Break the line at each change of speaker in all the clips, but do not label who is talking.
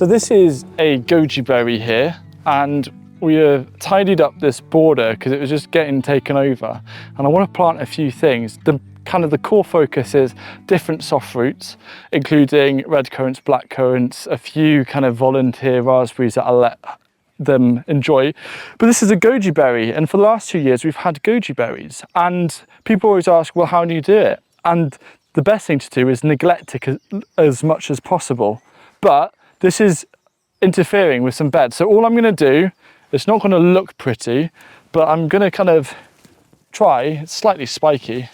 So this is a goji berry here, and we have tidied up this border because it was just getting taken over. And I want to plant a few things. The core focus is different soft fruits, including red currants, black currants, a few kind of volunteer raspberries that I'll let them enjoy. But this is a goji berry, and for the last 2 years we've had goji berries, and people always ask, well, how do you do it? And the best thing to do is neglect it as much as possible. But this is interfering with some beds. So all I'm going to do, it's not going to look pretty, but I'm going to kind of try, it's slightly spiky,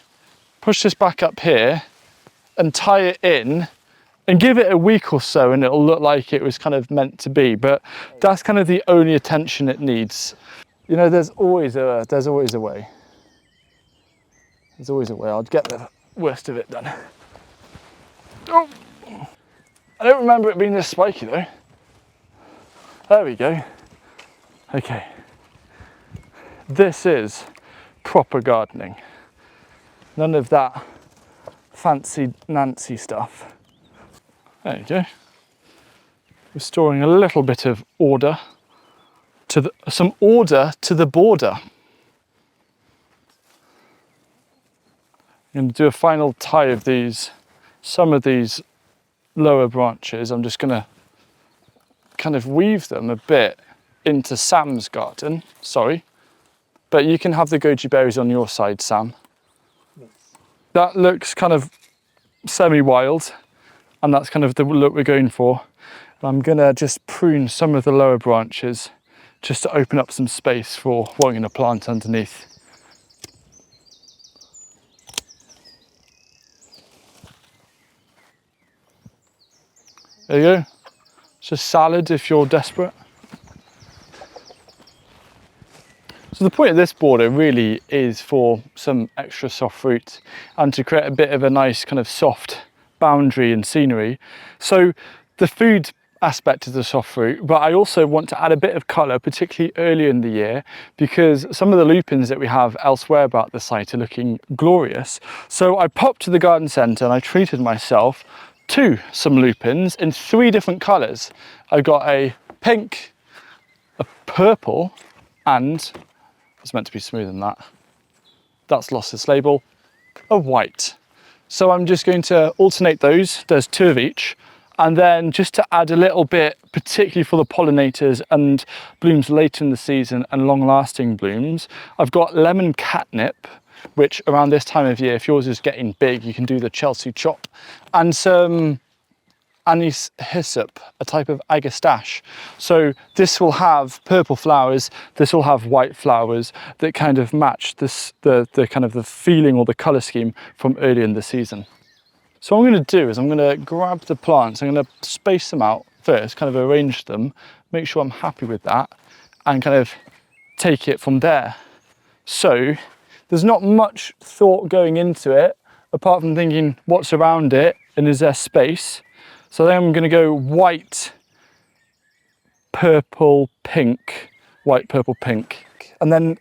push this back up here and tie it in and give it a week or so, and it'll look like it was kind of meant to be. But that's kind of the only attention it needs. You know, there's always a way. There's always a way. I'll get the worst of it done. Oh, I don't remember it being this spiky though. There we go. Okay. This is proper gardening. None of that fancy Nancy stuff. There you go. Restoring a little bit of order to some order to the border. I'm going to do a final tie of these, some of these lower branches. I'm just going to kind of weave them a bit into Sam's garden. Sorry, but you can have the goji berries on your side, Sam. Yes. That looks kind of semi-wild, and that's kind of the look we're going for. And I'm going to just prune some of the lower branches just to open up some space for what I'm going to plant underneath. There you go. It's just salad if you're desperate. So the point of this border really is for some extra soft fruit and to create a bit of a nice kind of soft boundary and scenery. So the food aspect is the soft fruit, but I also want to add a bit of colour, particularly early in the year, because some of the lupins that we have elsewhere about the site are looking glorious. So I popped to the garden centre and I treated myself to some lupins in 3 different colours. I got a pink, a purple, and it's meant to be smoother than that. That's lost its label, a white. So I'm just going to alternate those. There's 2 of each. And then just to add a little bit, particularly for the pollinators and blooms later in the season and long-lasting blooms, I've got lemon catnip, which around this time of year, if yours is getting big, you can do the Chelsea chop, and some anise hyssop, a type of agastache. So this will have purple flowers, this will have white flowers that kind of match this, the kind of the feeling or the colour scheme from earlier in the season. So what I'm going to do is I'm going to grab the plants, I'm going to space them out first, kind of arrange them, make sure I'm happy with that, and kind of take it from there. So there's not much thought going into it, apart from thinking what's around it and is there space. So then I'm going to go white, purple, pink, white, purple, pink. And then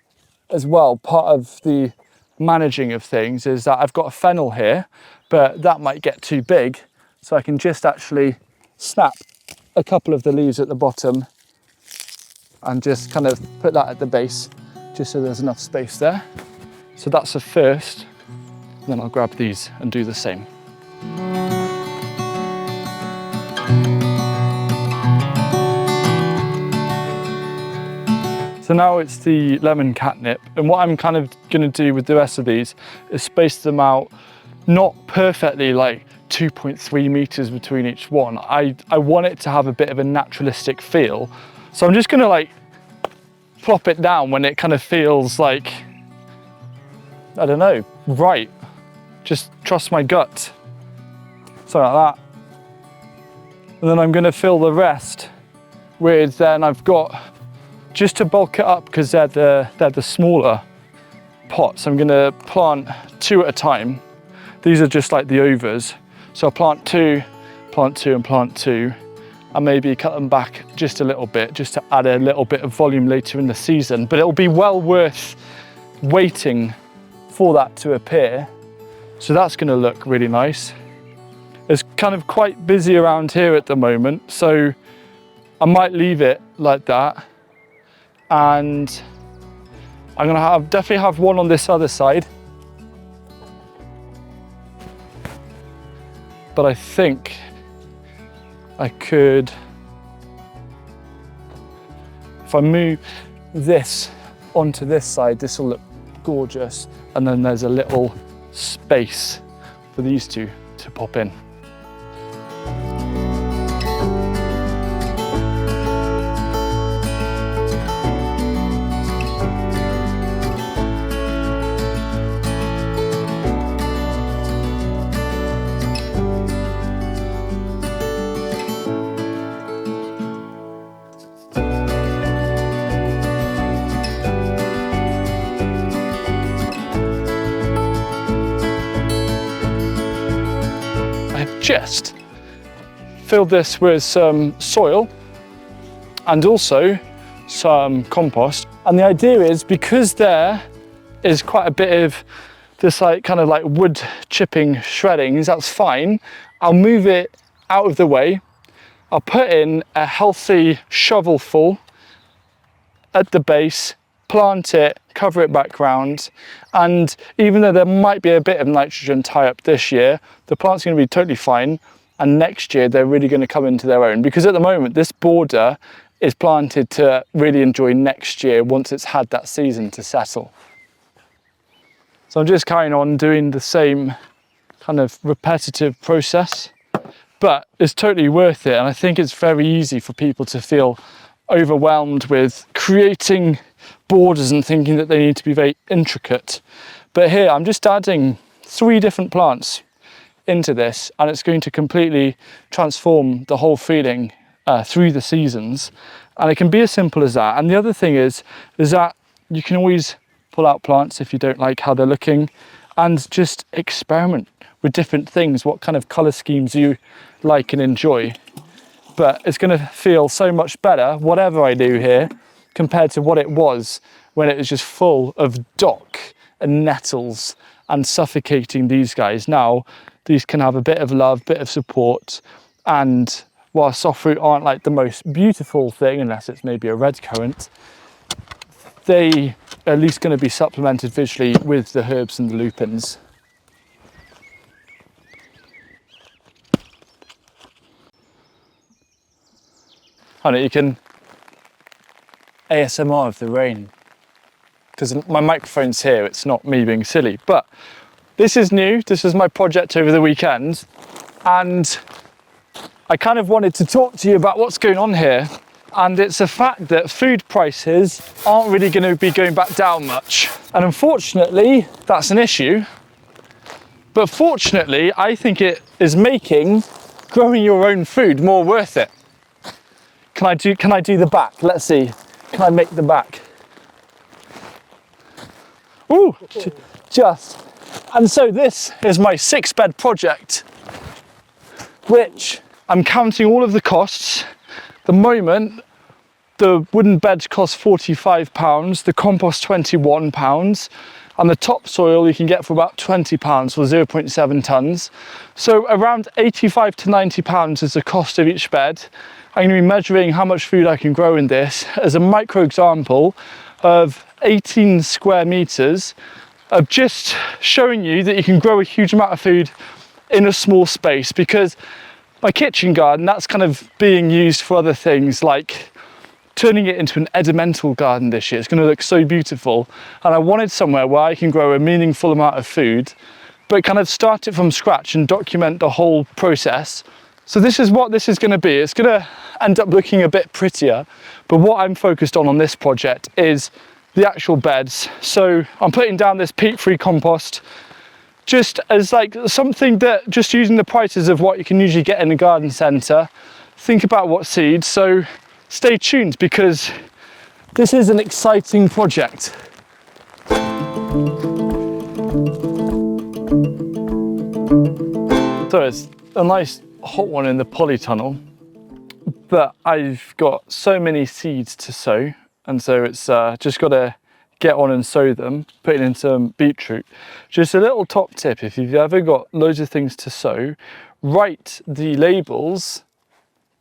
as well, part of the managing of things is that I've got a fennel here, but that might get too big. So I can just actually snap a couple of the leaves at the bottom and just kind of put that at the base, just so there's enough space there. So that's the first, and then I'll grab these and do the same. So now it's the lemon catnip, and what I'm kind of going to do with the rest of these is space them out, not perfectly like 2.3 meters between each one. I want it to have a bit of a naturalistic feel. So I'm just going to like plop it down when it kind of feels like, I don't know, right. Just trust my gut. Something like that. And then I'm going to fill the rest with, then I've got, just to bulk it up because they're the smaller pots, I'm going to plant 2 at a time. These are just like the overs. So I'll plant 2, and plant 2, and maybe cut them back just a little bit, just to add a little bit of volume later in the season. But it'll be well worth waiting for that to appear. So that's going to look really nice. It's kind of quite busy around here at the moment, so I might leave it like that, and I'm gonna definitely have one on this other side. But I think I could, if I move this onto this side, this will look gorgeous. And then there's a little space for these two to pop in. Just filled this with some soil and also some compost. And the idea is, because there is quite a bit of this kind of wood chipping shreddings, that's fine. I'll move it out of the way. I'll put in a healthy shovelful at the base, plant it, cover it back round, and even though there might be a bit of nitrogen tie up this year, the plant's going to be totally fine, and next year they're really going to come into their own, because at the moment this border is planted to really enjoy next year once it's had that season to settle. So I'm just carrying on doing the same kind of repetitive process, but it's totally worth it, and I think it's very easy for people to feel overwhelmed with creating borders and thinking that they need to be very intricate. But here I'm just adding 3 different plants into this, and it's going to completely transform the whole feeling through the seasons, and it can be as simple as that. And the other thing is that you can always pull out plants if you don't like how they're looking, and just experiment with different things, what kind of color schemes you like and enjoy. But it's going to feel so much better, whatever I do here, compared to what it was when it was just full of dock and nettles and suffocating these guys. Now, these can have a bit of love, bit of support, and while soft fruit aren't like the most beautiful thing, unless it's maybe a red currant, they are at least going to be supplemented visually with the herbs and the lupins. Honey, you can ASMR of the rain, because my microphone's here, it's not me being silly. But this is new, this is my project over the weekend, and I kind of wanted to talk to you about what's going on here. And it's a fact that food prices aren't really going to be going back down much. And unfortunately, that's an issue. But fortunately, I think it is making growing your own food more worth it. Can I do the back? Let's see. Can I make the back? Ooh, just. And so this is my 6-bed project, which I'm counting all of the costs. At the moment, the wooden beds cost £45, the compost £21, and the topsoil you can get for about £20 for 0.7 tonnes. So around £85 to £90 is the cost of each bed. I'm going to be measuring how much food I can grow in this as a micro example of 18 square meters of just showing you that you can grow a huge amount of food in a small space, because my kitchen garden, that's kind of being used for other things, like turning it into an edimental garden this year. It's going to look so beautiful, and I wanted somewhere where I can grow a meaningful amount of food, but kind of start it from scratch and document the whole process. So this is what this is going to be. It's going to end up looking a bit prettier, but what I'm focused on this project is the actual beds. So I'm putting down this peat-free compost just as like something that, just using the prices of what you can usually get in a garden centre, think about what seeds. So stay tuned, because this is an exciting project. So it's a nice hot one in the polytunnel, but I've got so many seeds to sow, and so it's just got to get on and sow them, putting in some beetroot. Just a little top tip: if you've ever got loads of things to sow, write the labels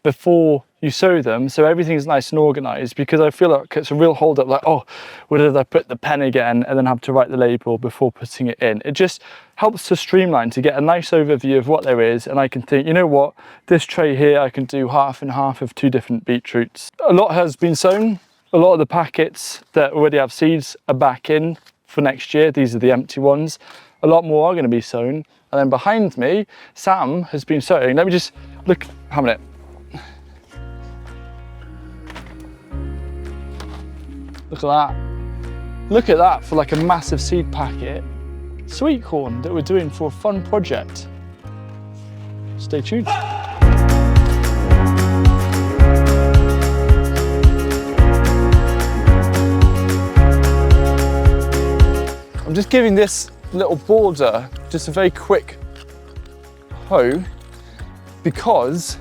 before you sow them, so everything's nice and organized, because I feel like it's a real hold up, like, oh, where did I put the pen again, and then have to write the label before putting it in. It just helps to streamline, to get a nice overview of what there is, and I can think, you know what, this tray here, I can do half and half of 2 different beetroots. A lot has been sown. A lot of the packets that already have seeds are back in for next year. These are the empty ones. A lot more are going to be sown. And then behind me, Sam has been sowing. Let me just look, how many? Look at that. Look at that for like a massive seed packet. Sweet corn that we're doing for a fun project. Stay tuned. I'm just giving this little border just a very quick hoe, because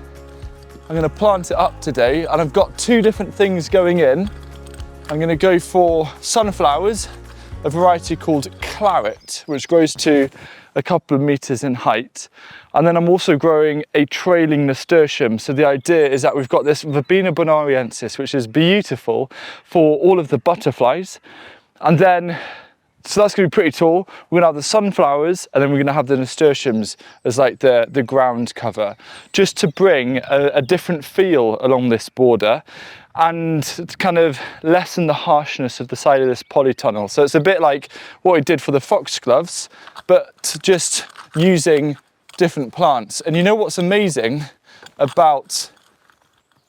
I'm going to plant it up today, and I've got 2 different things going in. I'm going to go for sunflowers, a variety called Claret, which grows to a couple of meters in height. And then I'm also growing a trailing nasturtium. So the idea is that we've got this Verbena bonariensis, which is beautiful for all of the butterflies. And then, so that's going to be pretty tall. We're going to have the sunflowers, and then we're going to have the nasturtiums as like the ground cover, just to bring a different feel along this border, and to kind of lessen the harshness of the side of this polytunnel. So it's a bit like what we did for the foxgloves, but just using different plants. And you know what's amazing about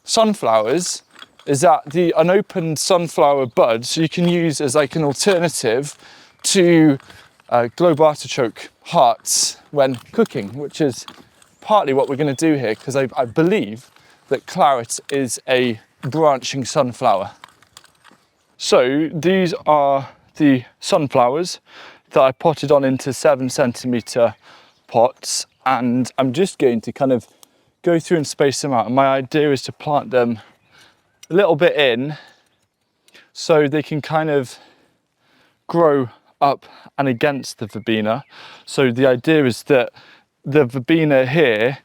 sunflowers is that the unopened sunflower buds you can use as like an alternative to globe artichoke hearts when cooking, which is partly what we're going to do here, because I believe that Claret is a branching sunflower. So these are the sunflowers that I potted on into 7cm pots, and I'm just going to kind of go through and space them out. And my idea is to plant them a little bit in so they can kind of grow up and against the verbena. So the idea is that the verbena here,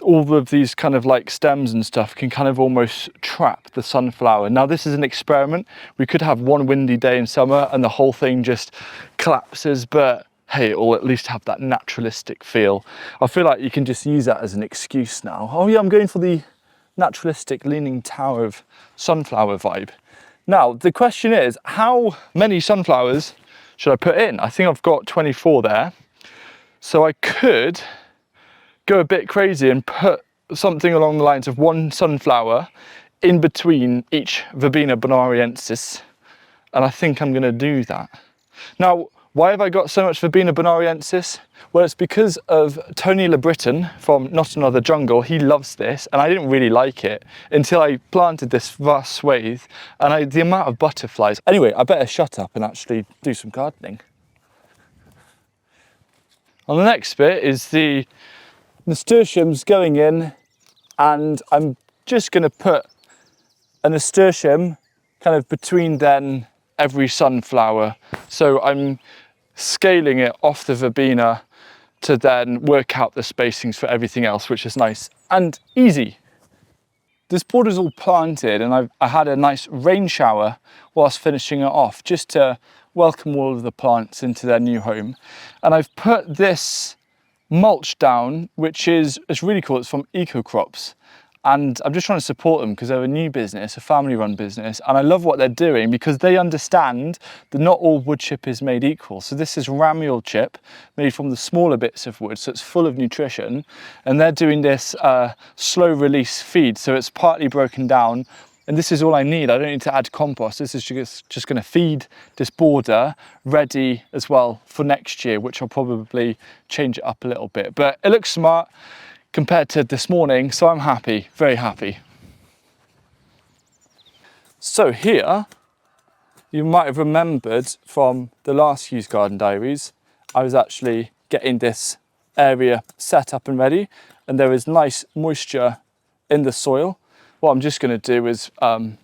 all of these kind of like stems and stuff can kind of almost trap the sunflower. Now this is an experiment. We could have one windy day in summer and the whole thing just collapses, but hey, it will at least have that naturalistic feel. I feel like you can just use that as an excuse now. Oh yeah, I'm going for the naturalistic leaning tower of sunflower vibe. Now the question is, how many sunflowers should I put in? I think I've got 24 there. So I could go a bit crazy and put something along the lines of 1 sunflower in between each Verbena bonariensis, and I think I'm going to do that. Now, why have I got so much Verbena bonariensis? Well, it's because of Tony Le Breton from Not Another Jungle. He loves this, and I didn't really like it until I planted this vast swathe, and the amount of butterflies. Anyway, I better shut up and actually do some gardening. On the next bit is the nasturtiums going in, and I'm just going to put a nasturtium kind of between then every sunflower. So I'm scaling it off the verbena to then work out the spacings for everything else, which is nice and easy. This border's all planted, and I had a nice rain shower whilst finishing it off, just to welcome all of the plants into their new home. And I've put this mulch down, which is really cool. It's from Eco Crops, and I'm just trying to support them because they're a new business, a family run business, and I love what they're doing because they understand that not all wood chip is made equal. So this is ramial chip made from the smaller bits of wood, so it's full of nutrition, and they're doing this slow release feed, so it's partly broken down. And this is all I need. I don't need to add compost. This is just going to feed this border ready as well for next year, which I'll probably change it up a little bit. But it looks smart compared to this morning, so I'm happy, very happy. So here, you might have remembered from the last Hugh's Garden Diaries, I was actually getting this area set up and ready, and there is nice moisture in the soil. What I'm just going to do is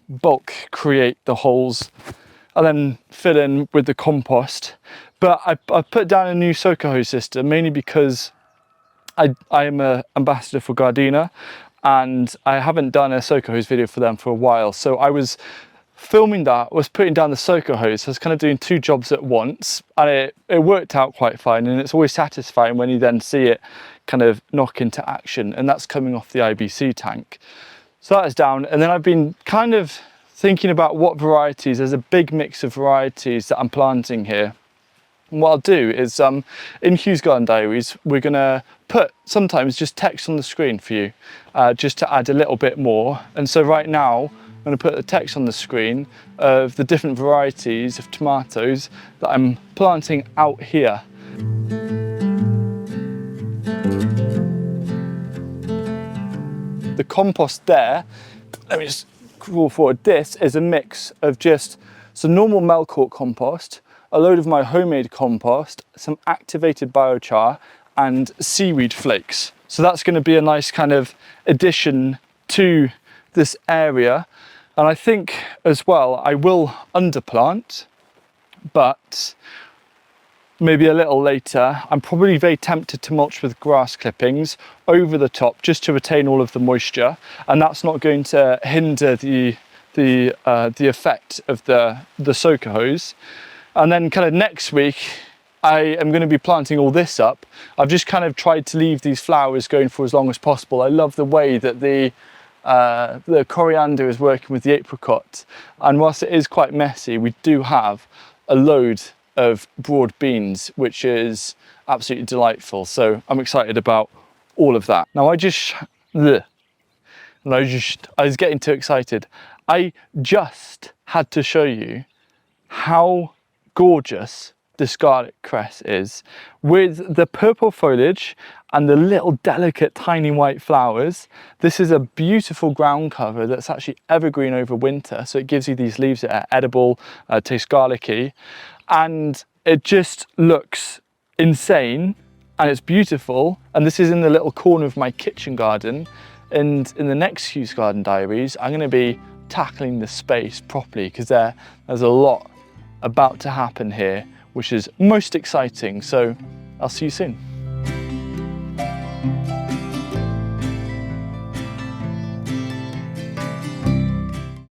bulk create the holes and then fill in with the compost. But I put down a new soaker hose system, mainly because I am an ambassador for Gardena, and I haven't done a soaker hose video for them for a while. So I was filming that, was putting down the soaker hose. So I was kind of doing two jobs at once, and it worked out quite fine. And it's always satisfying when you then see it kind of knock into action, and that's coming off the IBC tank. So that is down, and then I've been kind of thinking about what varieties. There's a big mix of varieties that I'm planting here. And what I'll do is in Hugh's Garden Diaries, we're gonna put sometimes just text on the screen for you, just to add a little bit more. And so right now, I'm gonna put the text on the screen of the different varieties of tomatoes that I'm planting out here. The compost there, let me just crawl forward. This is a mix of just some normal Melcourt compost, a load of my homemade compost, some activated biochar, and seaweed flakes. So that's going to be a nice kind of addition to this area. And I think as well, I will underplant, but maybe a little later. I'm probably very tempted to mulch with grass clippings over the top just to retain all of the moisture, and that's not going to hinder the effect of the soaker hose. And then kind of next week, I am going to be planting all this up. I've just kind of tried to leave these flowers going for as long as possible. I love the way that the coriander is working with the apricot. And whilst it is quite messy, we do have a load of broad beans, which is absolutely delightful. So I'm excited about all of that. Now I was getting too excited. I just had to show you how gorgeous the scarlet cress is, with the purple foliage and the little delicate tiny white flowers. This is a beautiful ground cover that's actually evergreen over winter, so it gives you these leaves that are edible, taste garlicky, and it just looks insane and it's beautiful. And this is in the little corner of my kitchen garden, and in the next Hugh's Garden Diaries I'm going to be tackling the space properly, because there's a lot about to happen here, which is most exciting. So I'll see you soon.